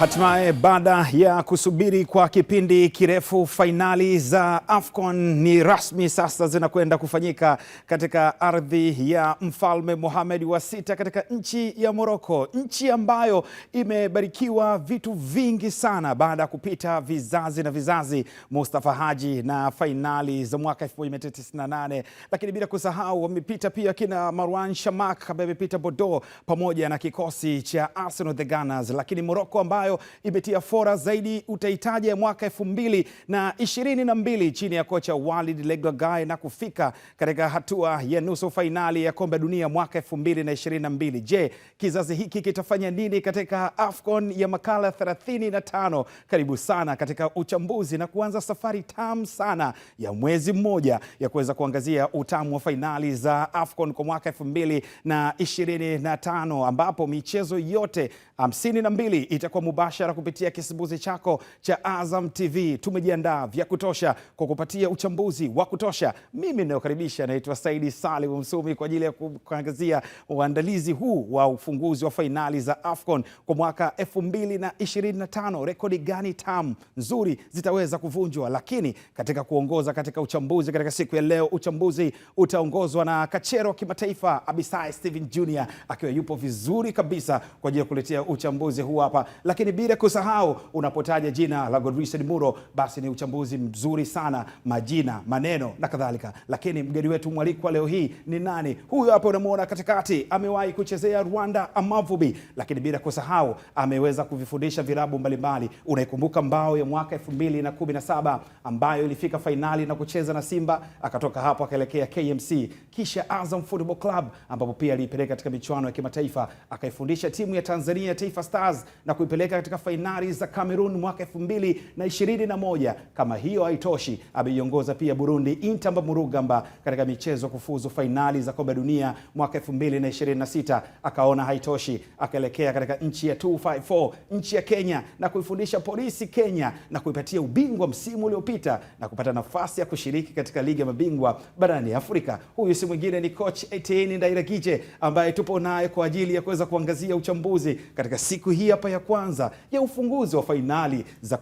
Hatimaye baada ya kusubiri kwa kipindi kirefu, fainali za AFCON ni rasmi sasa zinakwenda kufanyika katika ardhi ya Mfalme Mohamed wa sita katika nchi ya Morocco, nchi ambayo imebarikiwa vitu vingi sana baada ya kupita vizazi na vizazi, Mustafa Haji na fainali za mwaka 1998, lakini bila kusahau wamepita pia kina Marwan Shamak ambaye amepita Bordeaux pamoja na kikosi cha Arsenal the Gunners, lakini Morocco ambayo imetia fora zaidi utahitaji ya mwaka 2022 chini ya kocha Walid Regragui na kufika katika hatua ya nusu fainali ya kombe dunia mwaka 2022. Je, kizazi hiki kitafanya nini katika AFCON ya makala 35? Karibu sana katika uchambuzi na kuanza safari tamu sana ya mwezi mmoja ya kuweza kuangazia utamu wa fainali za AFCON kwa mwaka 2025, ambapo michezo yote 52 itakuwa mubashara kupitia kisimbuzi chako cha Azam TV. Tumejiandaa vya kutosha kwa kupatia uchambuzi wa kutosha. Mimi ninayokaribisha naitwa Saidi Salim Msumi kwa ajili ya kuangazia uandalizi huu wa ufunguzi wa fainali za AFCON kwa mwaka 2025. Rekodi gani tamu nzuri zitaweza kuvunjwa? Lakini katika kuongoza katika uchambuzi katika siku ya leo, uchambuzi utaongozwa na kachero kimataifa Abisai Steven Jr. akiwa yupo vizuri kabisa kwa ajili ya kuletea uchambuzi huu hapa. Lakini bila kusahau, unapotaja jina la Godfrey Muro basi ni uchambuzi mzuri sana, majina, maneno na kadhalika. Lakini mgeni wetu mwalikwa leo hii ni nani? Huyu hapa unamuona katikati, amewahi kuchezea Rwanda Amavubi, lakini bila kusahau ameweza kuvifundisha vilabu mbalimbali. Unaikumbuka mbao ya mwaka 2017 ambayo ilifika fainali na kucheza na Simba, akatoka hapo akaelekea KMC kisha Azam Football Club, ambapo pia alipeleka katika michuano ya kimataifa, akaifundisha timu ya Tanzania Taifa Stars na kuipeleka katika fainali za Cameroon mwaka 2021. Kama hiyo haitoshi, ameiongoza pia Burundi Intamba Murugamba katika michezo kufuzu fainali za kombe dunia mwaka 2026. Akaona haitoshi, akaelekea katika nchi ya 254, nchi ya Kenya, na kuifundisha Polisi Kenya na kuipatia ubingwa msimu uliopita na kupata nafasi ya kushiriki katika ligi ya mabingwa barani Afrika. Huyu si mwingine ni coach Etienne Ndairagije ambaye tupo naye kwa ajili ya kuweza kuangazia uchambuzi katika siku hii hapa ya kwanza ya ufunguzi wa fainali za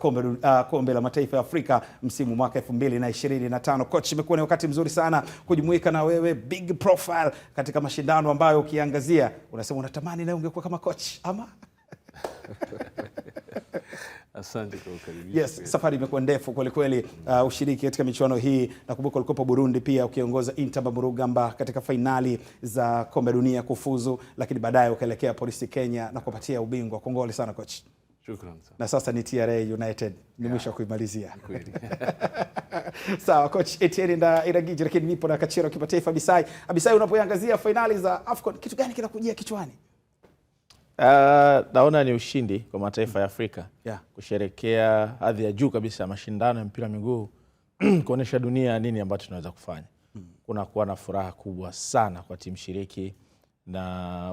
kombe la mataifa ya Afrika msimu mwaka 2025. Coach, imekuwa ni wakati mzuri sana kujumuika na wewe, big profile katika mashindano ambayo ukiangazia unasema unatamani na ungekuwa kama coach ama? Asante kwa ukaribisho. Yes, safari imekuwa ndefu kweli kweli, ushiriki katika michuano hii. Nakumbuka ulikopo Burundi pia ukiongoza Intamba Murugamba katika fainali za kombe dunia kufuzu, lakini baadaye ukaelekea Polisi Kenya na kupatia ubingwa. Kongole sana coach. Shukrani sana. Na sasa ni TRA United ni mwisho kuimalizia. Kweli. Sawa coach Etienne Ndairagije, lakini nipo na kachero kimataifa Abisai. Abisai, unapoangazia fainali za AFCON, kitu gani kinakujia kichwani? Naona ni ushindi kwa mataifa ya Afrika, kusherekea hadhi ya juu kabisa ya mashindano ya mpira wa miguu kuonesha dunia nini ambacho tunaweza kufanya. Kuna kuwa na furaha kubwa sana kwa timu shiriki na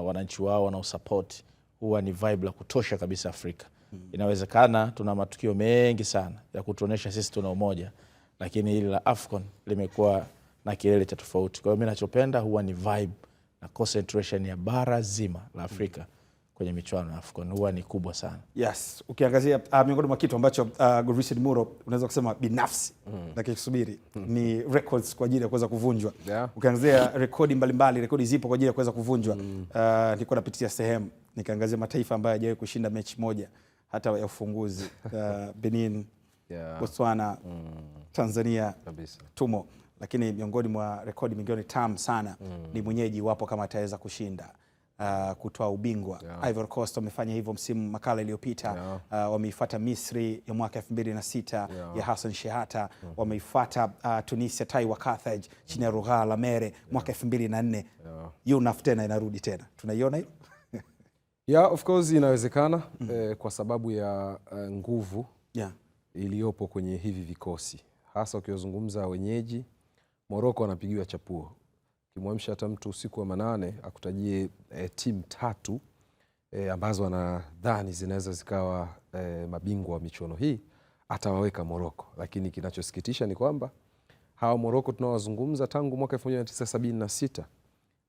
wananchi wao wanaosupport. Huwa ni vibe la kutosha kabisa Afrika. Inawezekana tuna matukio mengi sana ya kutuonesha sisi tuna umoja, lakini hili la AFCON limekuwa na kilele cha tofauti. Kwa hiyo mimi ninachopenda huwa ni vibe na concentration ya bara zima la Afrika kwenye michuano ya AFCON huwa ni kubwa sana. Yes, ukiangazia miongoni mwa kitu ambacho Godfrey Muro unaweza kusema binafsi na kisubiri ni records kwa ajili ya kuweza kuvunjwa. Ukiangazia rekodi mbalimbali, rekodi zipo kwa ajili ya kuweza kuvunjwa. Nilikuwa napitia sehemu nikaangazia mataifa ambayo hayajawahi kushinda mechi moja hata ya ufunguzi. Benin, Botswana, Tanzania kabisa tumo, lakini miongoni mwa rekodi milioni tamu sana ni mwenyeji wapo kama ataweza kushinda kutoa ubingwa. Ivory Coast wamefanya hivyo msimu makala iliyopita. Wameifuata Misri ya mwaka 2006 ya Hassan Shehata. Wameifuata Tunisia Taiwa Carthage chini ya Rugha Lamere mwaka 2004. UNAF tena inarudi tena. Tunaiona hiyo? Of course inawezekana kwa sababu ya nguvu iliyopo kwenye hivi vikosi. Hasa ukiozungumza wenyeji, Morocco wanapigiwa chapuo. Kimwamsha hata mtu usiku wa manane akutajie timu 3 ambazo anadhani zinaweza zikawa mabingwa wa michuano hii, atawaweka Morocco. Lakini kinachosikitisha ni kwamba hawa Morocco tunawazungumza tangu mwaka 1976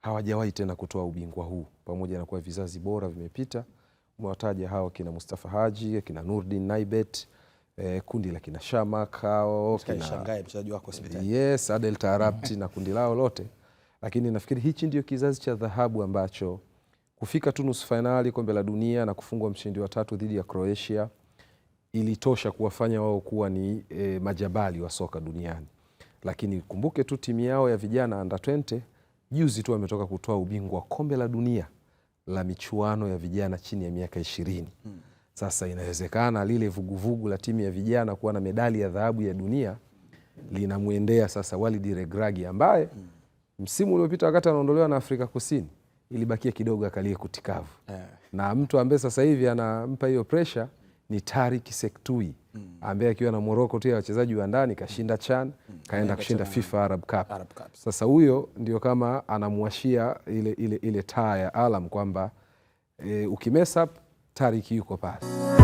hawajawahi tena kutoa ubingwa huu, pamoja na kuwa vizazi bora vimepita mwataja hao kina Mustafa Haji, kina Nurdin Naibet, kundi la kina Shamak hao, Shangae mchezaji wako hospitali. Yes, Adel Taarabti na kundi lao lote. Lakini nafikiri hichi ndio kizazi cha dhahabu ambacho kufika tu nusu finali kombe la dunia na kufungwa mshindi wa 3 dhidi ya Croatia ilitosha kuwafanya wao kuwa ni majabali wa soka duniani. Lakini kumbuke tu timu yao ya vijana under 20 juzi tu wametoka kutoa ubingwa wa kombe la dunia la michuano ya vijana chini ya miaka 20. Sasa inawezekana lile vuguvugu la timu ya vijana kuwa na medali ya dhahabu ya dunia linamwendea sasa Walid Regragui ambaye msimu uliopita wakati anaondolewa na Afrika Kusini ilibakia kidogo akalie kutikavu. Na mtu ambaye sasa hivi anampa hiyo pressure ni Tariq Sektui ambaye akiwa na Morocco tu ya wachezaji wa ndani kashinda CHAN, kaenda kushinda FIFA Arab Cup. Sasa huyo ndio kama anamwashia ile taa ya alam kwamba ukimess up Tariq yuko pale.